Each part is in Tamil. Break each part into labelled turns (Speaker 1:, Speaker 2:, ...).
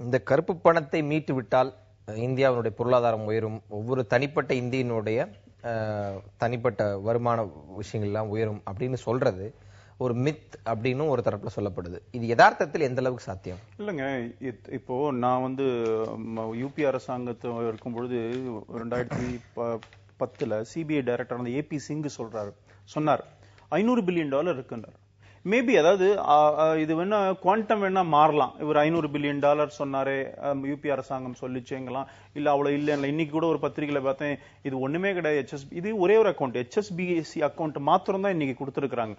Speaker 1: இந்த கருப்பு பணத்தை மீட்டு விட்டால் இந்தியாவினுடைய பொருளாதாரம் உயரும், ஒவ்வொரு தனிப்பட்ட இந்தியனுடைய தனிப்பட்ட வருமான விஷயங்கள் எல்லாம் உயரும் அப்படின்னு சொல்றது ஒரு மித் அப்படின்னு ஒரு தரப்புல சொல்லப்படுது. இது யதார்த்தத்தில் எந்த அளவுக்கு சாத்தியம்?
Speaker 2: இல்லைங்க, இப்போ நான் யூபி அரசாங்கத்தை இருக்கும் பொழுது 2010 சிபிஐ டைரக்டர் ஏபி சிங் சொன்னார் $500 பில்லியன் இருக்குன்னார். மேபி அதாவது இது வேணா குவாண்டம் வேணா மாறலாம். இவர் $500 பில்லியன் சொன்னாரே, யூபி அரசாங்கம் சொல்லிச்சேங்கலாம். இல்ல அவ்வளவு இல்ல. இன்னைக்கு கூட ஒரு பத்திரிகையில பார்த்தேன், இது ஒண்ணுமே கிடையாது, இது ஒரே ஒரு அக்கௌண்ட், HSBC அக்கௌண்ட் மாத்திரம் தான் இன்னைக்கு கொடுத்திருக்காங்க.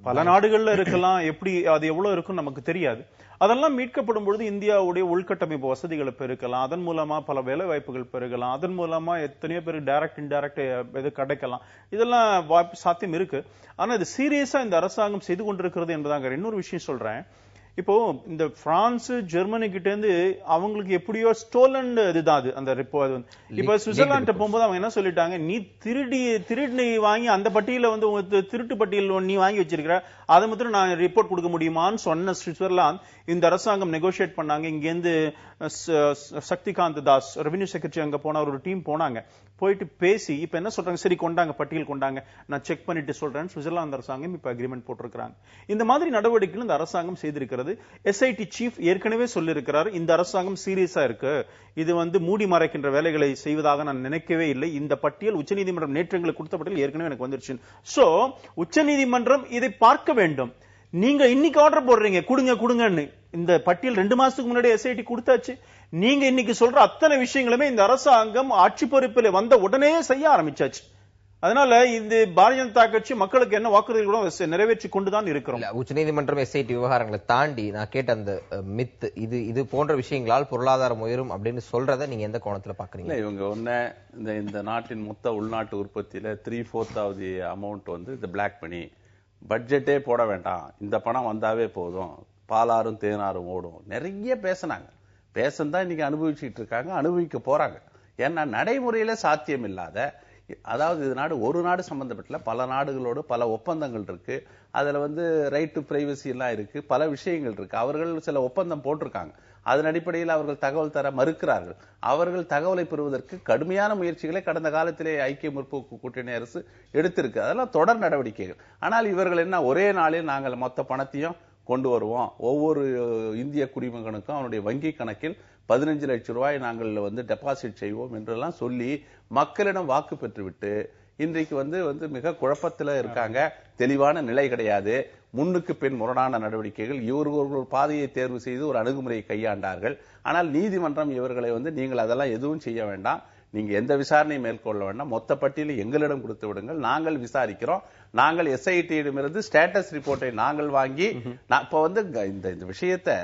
Speaker 2: பல நாடுகள்ல இருக்கலாம், எப்படி அது எவ்வளவு இருக்குன்னு நமக்கு தெரியாது. அதெல்லாம் மீட்கப்படும் பொழுது இந்தியாவுடைய உள்கட்டமைப்பு வசதிகளை பெருக்கலாம், அதன் மூலமா பல வேலை வாய்ப்புகள் பெருகலாம், அதன் மூலமா எத்தனையோ பேருக்கு டைரக்ட் இன்டைரக்ட் இது கிடைக்கலாம். இதெல்லாம் சாத்தியம் இருக்கு. ஆனா இது சீரியஸா இந்த அரசாங்கம் செய்து கொண்டிருக்கிறது என்பதாங்க. இன்னொரு விஷயம் சொல்றேன். இப்போ இந்த பிரான்ஸ் ஜெர்மனி கிட்ட இருந்து அவங்களுக்கு எப்படியோ ஸ்டோலன் இதுதான் அது அந்த இப்ப சுவிட்சர்லாந்து போகும்போது அவங்க என்ன சொல்லிட்டாங்க, நீ திருடி வாங்கி அந்த பட்டியல திருட்டு பட்டியல் நீ வாங்கி வச்சிருக்கிற, அதை மட்டும் நான் ரிப்போர்ட் கொடுக்க முடியுமான்னு சொன்ன சுவிட்சர்லாந்து இந்த அரசாங்கம் நெகோசியேட் பண்ணாங்க. இங்க இருந்து சக்திகாந்த் தாஸ் ரெவென்யூ செக்ரட்டரி அங்க போன ஒரு டீம் போனாங்க. போயிட்டு பேசி இப்ப என்ன சொல்றாங்க, சரி கொண்டாங்க பட்டியல் கொண்டாங்க, நான் செக் பண்ணிட்டு சொல்றேன். சுவிட்சர்லாந்து அரசாங்கம் இப்ப அக்ரிமெண்ட் போட்டிருக்காங்க. இந்த மாதிரி நடவடிக்கைகள் இந்த அரசாங்கம் செய்திருக்கிறது. எஸ்ஐடி சீஃப் ஏற்கனவே சொல்லியிருக்கிறார், இந்த அரசாங்கம் சீரியஸா இருக்கு, இது மூடி மறைக்கின்ற வேலைகளை செய்வதாக நான் நினைக்கவே இல்லை. இந்த பட்டியல் உச்சநீதிமன்றம் நேற்று எங்களுக்கு கொடுத்த பட்டியல் ஏற்கனவே எனக்கு வந்துருச்சு. சோ உச்சநீதிமன்றம் இதை பார்க்க வேண்டும். நீங்க இன்னைக்கு ஆர்டர் போடுறீங்க கொடுங்கன்னு. இந்த பட்டியல் 2 மாசத்துக்கு முன்னாடி எஸ்ஐடி கொடுத்தாச்சு. நீங்க இன்னைக்கு சொல்ற அத்தனை விஷயங்களுமே இந்த அரசாங்கம் ஆட்சி பொறுப்பில் வந்த உடனே செய்ய ஆரம்பிச்சாச்சு. அதனால இந்த பாரதிய ஜனதா கட்சி மக்களுக்கு என்ன வாக்குறுதிகளோ நிறைவேற்றி கொண்டுதான் இருக்கிறோம்.
Speaker 1: உச்சநீதிமன்றம் எஸ்ஐடி விவகாரங்களை தாண்டி நான் கேட்ட அந்த மித், இது போன்ற விஷயங்களால் பொருளாதாரம் உயரும் அப்படின்னு சொல்றதை நீங்க எந்த கோணத்துல பாக்குறீங்க?
Speaker 3: இவங்க இந்த நாட்டின் மொத்த உள்நாட்டு உற்பத்தியில 3/4 அமௌண்ட் இந்த பிளாக் மணி, பட்ஜெட்டே போட வேண்டாம், இந்த பணம் வந்தாவே போதும், பாலாறும் தேனாரும் ஓடும், நிறைய பேசந்தான் இன்னைக்கு அனுபவிச்சுட்டு இருக்காங்க, அனுபவிக்க போறாங்க. ஏன்னா நடைமுறையில சாத்தியம் இல்லாத, அதாவது இது நாடு ஒரு நாடு சம்பந்தப்பட்ட பல நாடுகளோடு பல ஒப்பந்தங்கள் இருக்கு. அதுல ரைட் டு பிரைவசி எல்லாம் இருக்கு, பல விஷயங்கள் இருக்கு. அவர்கள் சில ஒப்பந்தம் போட்டிருக்காங்க, அதன் அடிப்படையில் அவர்கள் தகவல் தர மறுக்கிறார்கள். அவர்கள் தகவலை பெறுவதற்கு கடுமையான முயற்சிகளை கடந்த காலத்திலே ஐக்கிய முற்போக்கு கூட்டணி அரசு எடுத்திருக்கு. அதெல்லாம் தொடர் நடவடிக்கைகள். ஆனால் இவர்கள் என்ன, ஒரே நாளில் நாங்கள் மொத்த பணத்தையும் கொண்டு வருவோம், ஒவ்வொரு இந்திய குடிமகனுக்கும் அவனுடைய வங்கி கணக்கில் 15 லட்சம் ரூபாய் நாங்கள் டெபாசிட் செய்வோம் என்றெல்லாம் சொல்லி மக்களிடம் வாக்கு பெற்றுவிட்டு இன்றைக்கு மிக குழப்பத்தில் இருக்காங்க. தெளிவான நிலை கிடையாது. முன்னுக்கு பின் முரணான நடவடிக்கைகள். இவர்கள் ஒரு பாதையை தேர்வு செய்து ஒரு அணுகுமுறையை கையாண்டார்கள். ஆனால் நீதிமன்றம் இவர்களை நீங்கள் அதெல்லாம் எதுவும் செய்ய வேண்டாம், நீங்க எந்த விசாரணையும் மேற்கொள்ள வேண்டாம், மொத்த பட்டியலை எங்களிடம் கொடுத்து விடுங்கள், நாங்கள் விசாரிக்கிறோம், நாங்கள் எஸ்ஐடியிடமிருந்து ஸ்டேட்டஸ் ரிப்போர்ட்டை நாங்கள் வாங்கி இப்ப இந்த விஷயத்தை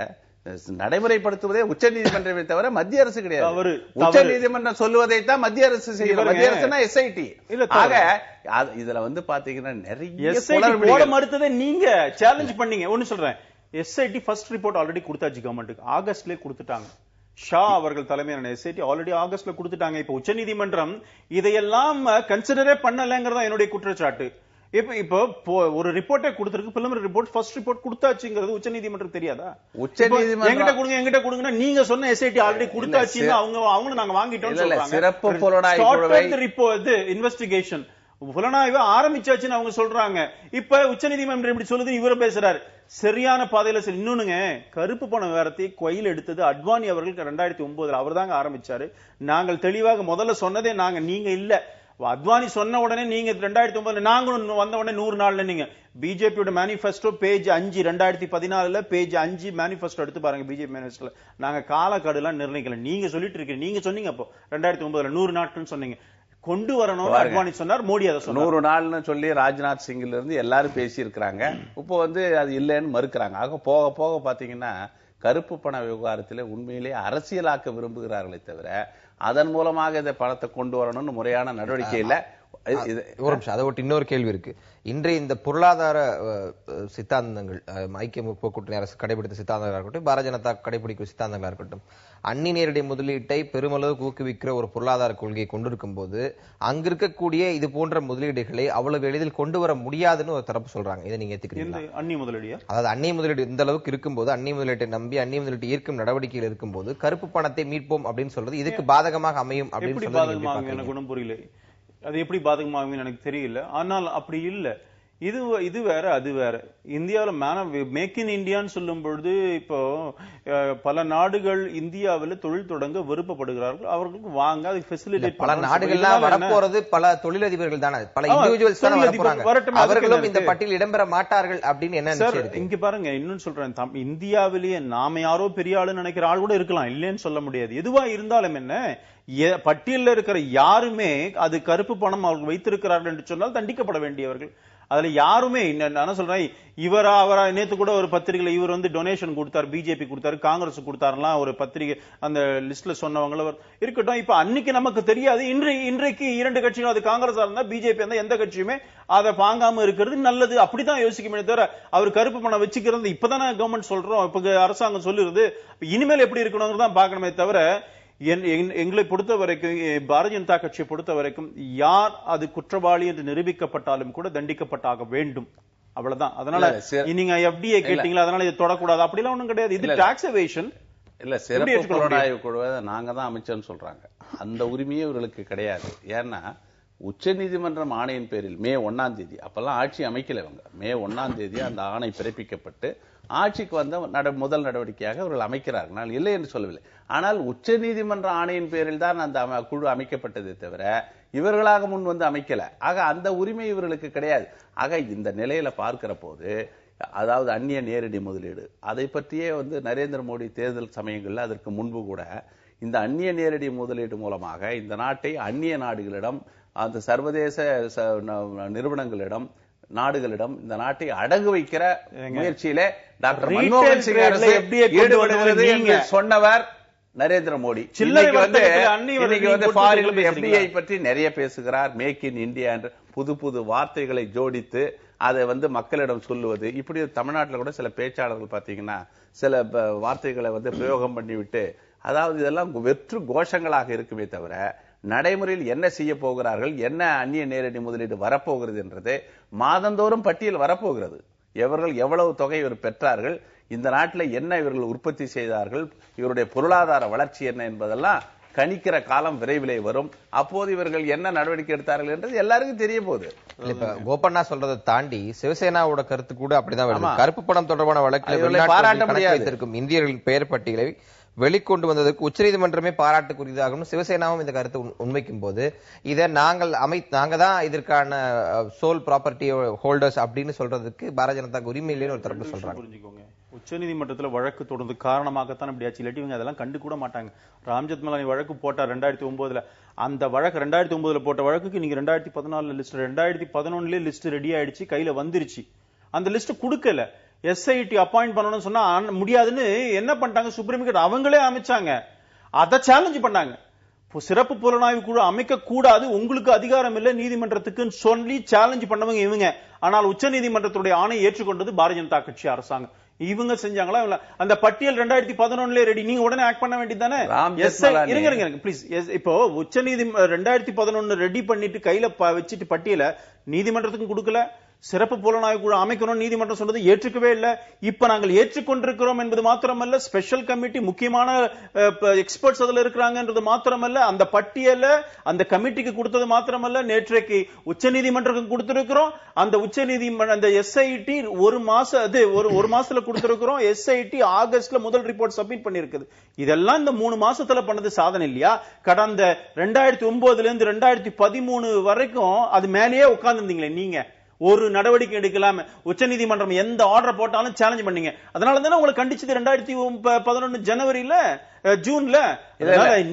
Speaker 3: நடைமுறைப்படுத்துவதே உச்ச நீதிமன்றமே தவிர மத்திய அரசு கிடையாது. உச்ச நீதிமன்றம் சொல்லுவதைத்தான் மத்திய அரசு செய்யும். மத்திய அரசுனா எஸ்ஐடி. ஆக இதுல பாத்தீங்கன்னா நிறைய
Speaker 2: மறுத்ததை நீங்க சேலஞ்ச் பண்ணீங்க. ஒன்னு சொல்றேன், எஸ்ஐடி ஃபர்ஸ்ட் ரிப்போர்ட் ஆல்ரெடி கொடுத்தாச்சு கவர்மெண்ட்டுக்கு, ஆகஸ்ட்லயே கொடுத்துட்டாங்க. ஷா அவர்கள் தலைமையிலான எஸ்ஐடி ஆல்ரெடி ஆகஸ்ட்ல கொடுத்துட்டாங்க. இப்ப உச்சநீதிமன்றம் இதையெல்லாம் கன்சிடரே பண்ணலங்கிறதா என்னுடைய குற்றச்சாட்டு. இப்போ ஒரு ரிப்போர்ட்டே கொடுத்திருக்கு, பிலிமினரி ரிப்போர்ட், ஃபர்ஸ்ட் ரிப்போர்ட் கொடுத்தாச்சுங்கிறது உச்சநீதிமன்றம் தெரியாதா? உச்சநீதிமன்றம் எங்கிட்ட கொடுங்க, நீங்க சொன்ன எஸ்ஐடி ஆல்ரெடி கொடுத்தாச்சுன்னு அவங்க நாங்க வாங்கிட்டோம்னு சொல்றாங்க.
Speaker 3: சிறப்பு புலனாய்வு
Speaker 2: இன்வெஸ்டிகேஷன் புலனாய்வு ஆரம்பிச்சாச்சுன்னு அவங்க சொல்றாங்க. இப்ப உச்சநீதிமன்றம் இப்படி சொல்லுது, இவரும் பேசுறாரு. சரியான பாதையில இன்னொன்னுங்க, கருப்பு பணம் விவரத்தை கையில் எடுத்தது அத்வானி அவர்களுக்கு 2009 அவர் தாங்க ஆரம்பிச்சாரு. நாங்கள் தெளிவாக முதல்ல சொன்னதே நீங்க இல்ல. அத்வானி சொன்ன உடனே நீங்க 2009 நாங்க வந்த உடனே 100 நாள்ல நீங்க பிஜேபியோட மேனிபெஸ்டோ பேஜ் 5 2014 பேஜ் 5 மேனிபெஸ்டோ எடுத்து பாருங்க. பிஜேபி மேனிபெஸ்டோல நாங்க காலக்கெடுலாம் நிர்ணயிக்கல. நீங்க சொல்லிட்டு இருக்கீங்க, நீங்க சொன்னீங்க அப்போ 2009 100 நாட்கள் சொன்னீங்க, கொண்டு வரணும் அத்வானி சொன்னார், மோடி அதை சொன்னார்.
Speaker 3: 100 நாள்னு சொல்லி ராஜ்நாத் சிங்ல இருந்து எல்லாரும் பேசி இருக்கிறாங்க. இப்போ அது இல்லைன்னு மறுக்கிறாங்க. ஆக போக போக பாத்தீங்கன்னா கருப்பு பண விவகாரத்தில் உண்மையிலே அரசியலாக்க விரும்புகிறார்களே தவிர அதன் மூலமாக இந்த பணத்தை கொண்டு வரணும்னு முறையான நடவடிக்கை இல்ல.
Speaker 1: ஒரு நிமிஷம், அதை ஒட்டி இன்னொரு கேள்வி இருக்கு. இன்றைய இந்த பொருளாதார சித்தாந்தங்கள், ஐக்கிய முற்போக்கு கூட்டணி அரசு கடைபிடித்த சித்தாந்தங்களா இருக்கட்டும், பாரதிய ஜனதா கடைபிடிக்கும் சித்தாந்தங்களா இருக்கட்டும், அந்நிய நேரடி முதலீட்டை பெருமளவு ஊக்குவிக்கிற ஒரு பொருளாதார கொள்கையை கொண்டிருக்கும் போது அங்க இருக்கக்கூடிய இது போன்ற முதலீடுகளை அவ்வளவு எளிதில் கொண்டு வர முடியாதுன்னு ஒரு தரப்பு சொல்றாங்க. இதை நீங்க ஏத்துக்கிறீங்களா?
Speaker 2: அந்நிய முதலீடு,
Speaker 1: அதாவது அந்நிய முதலீடு இந்த அளவுக்கு இருக்கும்போது, அந்நிய முதலீட்டை நம்பி அந்நிய முதலீட்டு ஈர்க்கும் நடவடிக்கையில் இருக்கும்போது கருப்பு பணத்தை மீட்போம் அப்படின்னு சொல்றது இதுக்கு பாதகமாக அமையும் அப்படின்னு சொல்றது
Speaker 2: எனக்கு ஒன்றும் புரியல. அது எப்படி பாதகமாகும் எனக்கு தெரியல. ஆனால் அப்படி இல்லை. இது வேற அது வேற. இந்தியாவில் மேக் இன் இந்தியான்னு சொல்லும் பொழுது இப்போ பல நாடுகள் இந்தியாவில் தொழில் தொடங்க விருப்பப்படுகிறார்கள். அவர்களுக்கு வாங்க, அதுக்கு ஃபெசிலிட்டேட்
Speaker 1: பல நாடுகள்லாம் வரப்போறது பல தொழிலதிபர்கள் தானே, பல இண்டிவிஜுவல்ஸ் தானே வரப்போறாங்க. அவர்களும் இந்த பட்டியல் இடம்பெற மாட்டார்கள் அப்படின்னு என்ன நினைச்சீங்க?
Speaker 2: இங்க பாருங்க, இன்னும் சொல்றேன், இந்தியாவிலேயே நாம யாரோ பெரிய ஆளு நினைக்கிற ஆள் கூட இருக்கலாம், இல்லைன்னு சொல்ல முடியாது. எதுவா இருந்தாலும் என்ன, பட்டியலில் இருக்கிற யாருமே அது கருப்பு பணம் அவர்கள் வைத்திருக்கிறார்கள் என்று சொன்னால் தண்டிக்கப்பட வேண்டியவர்கள். அதுல யாருமே நான் சொல்றேன், அவரா நேத்து கூட ஒரு பத்திரிகையில இவர் வந்து டொனேஷன் கொடுத்தாரு, பிஜேபி கொடுத்தாரு, காங்கிரஸ் கொடுத்தாருலாம் ஒரு பத்திரிகை அந்த லிஸ்ட்ல சொன்னவங்கள இருக்கட்டும். இப்ப அன்னைக்கு நமக்கு தெரியாது, இன்றைக்கு இரண்டு கட்சிகள், அது காங்கிரஸா இருந்தா பிஜேபி இருந்தா எந்த கட்சியுமே அதை வாங்காம இருக்கிறது நல்லது, அப்படிதான் யோசிக்கமே தவிர அவர் கருப்பு பணம் வச்சுக்கிறது இப்பதானே கவர்மெண்ட் சொல்றோம், இப்ப அரசாங்கம் சொல்லுறது, இனிமேல் எப்படி இருக்கணும்னு பார்க்கணுமே தவிர எங்களை பொறுத்த வரைக்கும், பாரதிய ஜனதா கட்சியை பொறுத்த வரைக்கும் யார் அது குற்றவாளி என்று நிரூபிக்கப்பட்டாலும் கூட தண்டிக்கப்பட்டாக வேண்டும், அவ்வளவுதான். அதனால நீங்க எஃப்டிஏ கேட்டீங்களா, அதனால இதை தொடக்கூடாது அப்படிலாம் ஒண்ணும் கிடையாது. இது டாக்ஸ் எவேஷன்
Speaker 3: இல்ல. சிறப்பு புலனாய்வு குழுவை நாங்க தான் அமைச்சோம்னு சொல்றாங்க. அந்த உரிமையே இவர்களுக்கு கிடையாது. ஏன்னா உச்ச நீதிமன்றம் ஆணையின் பேரில் மே 1ஆம் தேதி, அப்பெல்லாம் ஆட்சி அமைக்கல இவங்க, மே 1ஆம் தேதி அந்த ஆணை பிறப்பிக்கப்பட்டு ஆட்சிக்கு வந்த முதல் நடவடிக்கையாக அவர்கள் அமைக்கிறார்கள். நான் இல்லை என்று சொல்லவில்லை. ஆனால் உச்ச நீதிமன்ற ஆணையின் பேரில் தான் அந்த குழு அமைக்கப்பட்டதே தவிர இவர்களாக முன் வந்து அமைக்கல. ஆக அந்த உரிமை இவர்களுக்கு கிடையாது. ஆக இந்த நிலையில பார்க்கிற போது, அதாவது அந்நிய நேரடி முதலீடு, அதை பற்றியே வந்து நரேந்திர மோடி தேர்தல் சமயங்களில் அதற்கு முன்பு கூட இந்த அந்நிய நேரடி முதலீடு மூலமாக இந்த நாட்டை அந்நிய நாடுகளிடம், அந்த சர்வதேச நிறுவனங்களிடம், நாடுகளிடம் இந்த நாட்டை அடகு வைக்கிற முயற்சியிலே டாக்டர் மன்மோகன் சிங் அரசு ஈடுபடுகிறது என்று சொன்னவர் நரேந்திர மோடி. இன்னைக்கு வந்து ஃபாரின் எஃப்டிஐ பற்றி நிறைய பேசுகிறார், மேக் இன் இந்தியா என்று புது புது வார்த்தைகளை ஜோடித்து அதை வந்து மக்களிடம் சொல்லுவது. இப்படி தமிழ்நாட்டில் கூட சில பேச்சாளர்கள் பாத்தீங்கன்னா சில வார்த்தைகளை வந்து பிரயோகம் பண்ணிவிட்டு, அதாவது இதெல்லாம் வெற்று கோஷங்களாக இருக்குமே தவிர நடைமுறையில் என்ன செய்ய போகிறார்கள், என்ன அந்நிய நேரடி முதலீடு வரப்போகிறது என்றது மாதந்தோறும் பட்டியல் வரப்போகிறது. இவர்கள் எவ்வளவு தொகை இவர் பெற்றார்கள், இந்த நாட்டில் என்ன இவர்கள் உற்பத்தி செய்தார்கள், இவருடைய பொருளாதார வளர்ச்சி என்ன என்பதெல்லாம் கணிக்கிற காலம் விரைவிலே வரும். அப்போது இவர்கள் என்ன நடவடிக்கை எடுத்தார்கள் என்றது எல்லாருக்கும் தெரிய போகுது.
Speaker 1: இப்ப கோபண்ணா சொல்றதை தாண்டி சிவசேனாவோட கருத்து கூட அப்படிதான் வருது. கருப்பு பணம் தொடர்பான வழக்கில்
Speaker 3: பாராட்ட முடியாது
Speaker 1: இந்தியர்களின் பெயர் பட்டியலை வெளிக்கொண்டு வந்ததற்கு உச்சநீதிமன்றமே பாராட்டுக்குரியதாகும் சிவசேனாவும் இந்த கருத்து உண்மைக்கும் போது, இதை நாங்க தான் இதற்கான சோல் ப்ராப்பர்ட்டி ஹோல்டர்ஸ் அப்படின்னு சொல்றதுக்கு பாரதிய ஜனதா உரிமை இல்லைன்னு ஒரு தரப்பு சொல்றாங்க.
Speaker 2: புரிஞ்சுக்கோங்க, உச்சநீதிமன்றத்தில் வழக்கு தொடர்ந்து காரணமாகத்தான் இப்படி ஆச்சு. இல்லாட்டி இவங்க அதெல்லாம் கண்டு கூட மாட்டாங்க. ராம்ஜெத் மலானி வழக்கு போட்டார் 2009. அந்த வழக்கு 2009 போட்ட வழக்குக்கு நீங்க 2014 லிஸ்ட், 2011 லிஸ்ட் ரெடி ஆயிடுச்சு, கையில வந்துருச்சு. அந்த லிஸ்ட் கொடுக்கல. எஸ்ஐடி அப்பாயிண்ட் பண்ணணும்னு சொன்னா முடியாதுன்னு என்ன பண்ணிட்டாங்க, சுப்ரீம் கோர்ட் அவங்களே அமைச்சாங்க. அதை சேலஞ்ச் பண்ணாங்க. சிறப்பு புலனாய்வு குழு அமைக்க கூடாது, உங்களுக்கு அதிகாரம் இல்லை நீதிமன்றத்துக்கு சொல்லி சேலஞ்ச் பண்ணவங்க இவங்க. ஆனால் உச்ச நீதிமன்றத்துடைய ஆணையை ஏற்றுக்கொண்டது பாரதிய ஜனதா கட்சி அரசாங்கம். இவங்க செஞ்சாங்களா? அந்த பட்டியல் 2011 ரெடி, நீங்க உடனே ஆக்ட் பண்ண வேண்டியதானே? இருங்க பிளீஸ். இப்போ உச்ச நீதிமன்றம் 2011 ரெடி பண்ணிட்டு கையில வச்சுட்டு பட்டியல நீதிமன்றத்துக்கும் கொடுக்கல, சிறப்பு புலனாய்வு குழு அமைக்கணும் நீதிமன்றம் சொன்னது ஏற்றுக்கவே இல்லை. இப்ப நாங்கள் ஏற்றுக்கொண்டிருக்கிறோம் என்பது மாத்திரமல்ல, ஸ்பெஷல் கமிட்டி முக்கியமான எக்ஸ்பர்ட்ஸ் அதுல இருக்கிறாங்கன்றது மாத்திரமல்ல, அந்த பட்டியல அந்த கமிட்டிக்கு கொடுத்தது மாத்திரமல்ல, நேற்றைக்கு உச்ச நீதிமன்றத்துக்கு கொடுத்திருக்கிறோம். அந்த உச்ச நீதிமன்ற அந்த எஸ்ஐடி ஒரு மாசத்துல கொடுத்திருக்கிறோம். எஸ்ஐடி ஆகஸ்ட்ல முதல் ரிப்போர்ட் சப்மிட் பண்ணிருக்குது. இதெல்லாம் இந்த 3 மாசத்துல பண்ணது சாதனை இல்லையா? கடந்த 2009 இருந்து 2013 வரைக்கும் அது மேலேயே உட்கார்ந்து இருந்தீங்களே நீங்க. ஒரு நடவடிக்கை எடுக்கலாம உச்சநீதிமன்றம் எந்த ஆர்டர் போட்டாலும் சேலஞ்ச் பண்ணீங்க. அதனால தானே உங்களை கண்டிச்சது 2011 ஜனவரியில ஜூன்ல.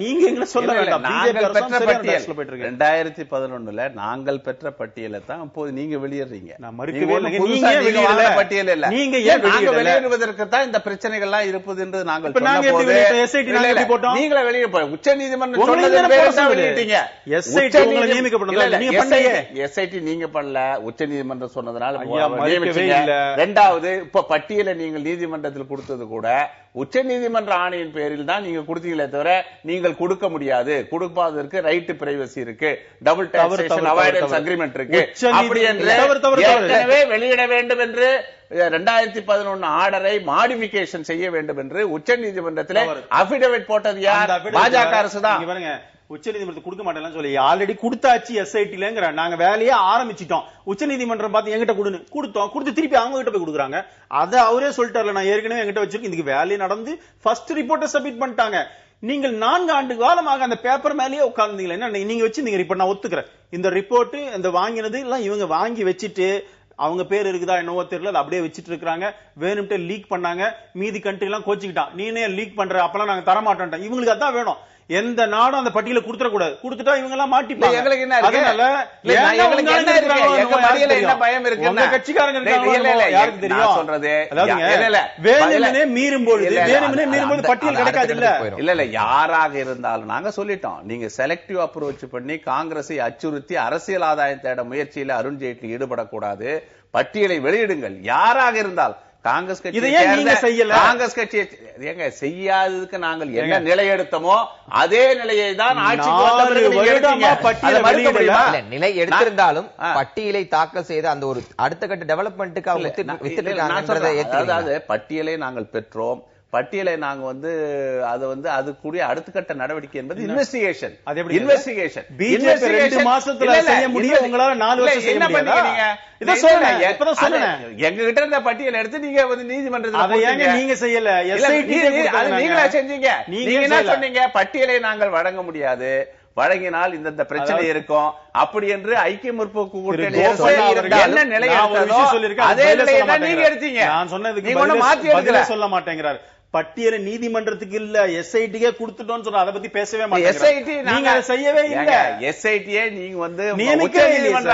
Speaker 2: நீங்க எங்களை சொல்ல வேண்டாம்.
Speaker 3: 2011 நாங்கள் பெற்ற பட்டியலை தான் இப்போது நீங்க வெளியிடுறீங்க. பட்டியல் இல்ல, நீங்க வெளியிடுவதற்கு தான் இந்த பிரச்சனைகள் எல்லாம் இருப்பது என்று நாங்கள் நீங்களே வெளியிட உச்ச நீதிமன்றம் வெளியிட்டீங்க. எஸ்ஐடி நீங்க பண்ணல, உச்ச நீதிமன்றம் சொன்னதுனால. இரண்டாவது, இப்ப பட்டியலை நீங்கள் நீதிமன்றத்தில் கொடுத்தது கூட உச்ச நீதிமன்ற ஆணையின் பேரில் தான் நீங்க கொடுத்தீங்களே தவிர நீங்கள் கொடுக்க முடியாது, கொடுப்பதற்கு ரைட் பிரைவசி இருக்கு, டபுள் டாக்ஸேஷன் அவாய்டன்ஸ் அக்ரிமெண்ட் இருக்கு, அப்படி என்று ஏற்கனவே வெளியிட வேண்டும் என்று 2011 ஆர்டரை மாடிபிகேஷன் செய்ய வேண்டும் என்று உச்ச நீதிமன்றத்தில் அபிடவிட் போட்டது யார்? பாஜக அரசு தான்.
Speaker 2: உச்ச நீதிமன்றத்துக்கு கொடுக்க மாட்டேன்னு சொல்லி ஆல்ரெடி கொடுத்தாச்சு எஸ்ஐடிலங்கிற நாங்க வேலையே ஆரம்பிச்சிட்டோம். உச்ச நீதிமன்றம் பார்த்து எங்கிட்ட கொடுத்து திருப்பி அவங்க கிட்ட போய் கொடுக்குறாங்க. அதை அவரே சொல்லிட்டார்ல, நான் ஏற்கனவே எங்கிட்ட வச்சிருக்கேன், இதுக்கு வேலையை நடந்து ஃபர்ஸ்ட் ரிப்போர்ட்டை சப்மிட் பண்ணிட்டாங்க. நீங்கள் 4 ஆண்டு காலமாக அந்த பேப்பர் மேலேயே உட்கார்ந்தீங்களா? என்ன நீங்க வச்சிருந்தீங்க ரிப்போர்ட்? நான் ஒத்துக்கிறேன், இந்த ரிப்போர்ட் இந்த வாங்கினது எல்லாம் இவங்க வாங்கி வச்சுட்டு அவங்க பேர் இருக்குதா என்னவோ தெரியல, அப்படியே வச்சிட்டு இருக்காங்க. வேணும்ட்டு லீக் பண்ணாங்க, மீதி கண்ட்ரி எல்லாம் கோச்சிக்கிட்டான், நீனே லீக் பண்ற, அப்பெல்லாம் நாங்க தரமாட்டோம். இவங்களுக்கு அதான் வேணும். எந்த நாடும் அந்த பட்டியல கொடுத்துட கூடாது, கொடுத்துட்டா இவங்க எல்லாம் மாட்டிப்பாங்க. எங்களுக்கு என்ன
Speaker 3: பயம் இருக்கு? உங்க கட்சிக்காரங்க இருக்காங்க, யாருக்கு தெரியும் சொல்றது?
Speaker 2: வேணும்னே மீறும்போது பட்டியல் கிடைக்காது.
Speaker 3: இல்ல யாராக இருந்தாலும் நாங்க சொல்லிட்டோம், நீங்க செலக்டிவ் அப்ரோச் பண்ணி காங்கிரஸை அச்சுறுத்தி அரசியல் ஆதாயம் தேட முயற்சியில அருண்ஜேட்லி ஈடுபடக்கூடாது. பட்டியலை வெளியிடுங்கள், யாராக இருந்தால். காங்கிரஸ் கட்சி செய்யாததுக்கு நாங்கள் என்ன நிலை எடுத்தோமோ அதே நிலையை தான்
Speaker 1: நிலை எடுத்திருந்தாலும் பட்டியலை தாக்கல் செய்த அந்த ஒரு அடுத்த கட்ட டெவலப்மெண்ட்டுக்கு
Speaker 3: பட்டியலை நாங்கள் பெற்றோம். பட்டியலை நாங்க அதுக்குரிய அடுத்த கட்ட நடவடிக்கை என்பது இன்வெஸ்டிகேஷன்.
Speaker 2: பிஜேபி 2 மாசத்துல செய்ய முடியும், உங்களால 4 வருஷம் என்ன பண்ணீங்க?
Speaker 3: எங்க கிட்ட இருந்த பட்டியல் எடுத்து நீங்க
Speaker 2: நீதிமன்றத்தில் நீங்க செய்யல,
Speaker 3: நீங்களா செஞ்சீங்க. நீங்க என்ன சொன்னீங்க? பட்டியலை நாங்கள் வழங்க முடியாது, வழங்கினால் இந்த பிரச்சனை இருக்கும் அப்படி என்று ஐக்கிய முற்போக்கு கூட்டணி என்ன நிலை எடுத்ததோ அதே நிலையை தான் நீங்க எடுத்தீங்க.
Speaker 2: நான் சொன்னதுக்கு சொல்ல மாட்டேங்கிறார். பட்டியலை நீதிமன்றத்துக்கு இல்ல எஸ்ஐடியே கொடுத்துட்டோம்னு சொன்னா அதை பத்தி பேசவே மாட்டேங்க.
Speaker 3: எஸ்ஐடி
Speaker 2: நீங்க செய்யவே இல்ல.
Speaker 3: எஸ்ஐடியே நீங்க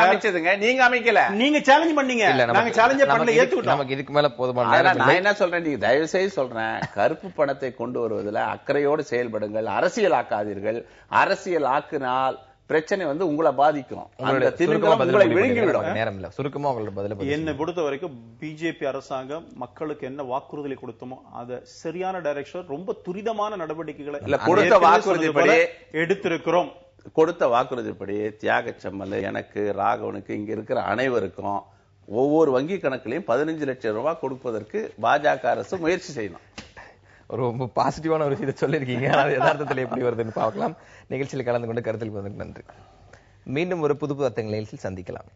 Speaker 2: அமைச்சதுங்க, நீங்க அமைக்கல, நீங்க சேலஞ்ச் பண்ணீங்க. நாங்க சேலஞ்ச் பண்ணல, ஏத்துக்கிட்டோம்.
Speaker 1: நமக்கு இதுக்கு மேல போதுமான.
Speaker 3: நான் என்ன சொல்றேன், நீங்க தயவு செய்து சொல்றேன், கருப்பு பணத்தை கொண்டு வருவதில் அக்கறையோடு செயல்படுங்கள், அரசியல் ஆக்காதீர்கள். அரசியல் ஆக்கினால் பிரச்சனை உங்களை பாதிக்கும், உங்களை விழுங்கிவிடும்.
Speaker 1: சுருக்கமா உங்களோட பதில.
Speaker 2: என்னை பொறுத்த வரைக்கும் பிஜேபி அரசாங்கம் மக்களுக்கு என்ன வாக்குறுதி கொடுத்தோமோ அதை சரியான டைரக்ஷன், ரொம்ப துரிதமான நடவடிக்கைகளை
Speaker 3: கொடுத்த வாக்குறுதிப்படி
Speaker 2: எடுத்திருக்கிறோம்.
Speaker 3: கொடுத்த வாக்குறுதிப்படி தியாகச்சம்மல், எனக்கு, ராகவனுக்கு, இங்க இருக்கிற அனைவருக்கும் ஒவ்வொரு வங்கி கணக்கிலையும் 15 லட்சம் ரூபாய் கொடுப்பதற்கு பாஜக அரசு முயற்சி செய்யணும்.
Speaker 1: ரொம்ப பாசிட்டிவான ஒரு விஷயத்தை சொல்லியிருக்கீங்க. அது யதார்த்தத்தில் எப்படி வருதுன்னு பார்க்கலாம். நிகழ்ச்சியில் கலந்து கொண்டு கருத்தில் நன்றி. மீண்டும் ஒரு புது புது அர்த்தங்கள் நிகழ்ச்சியில் சந்திக்கலாம்.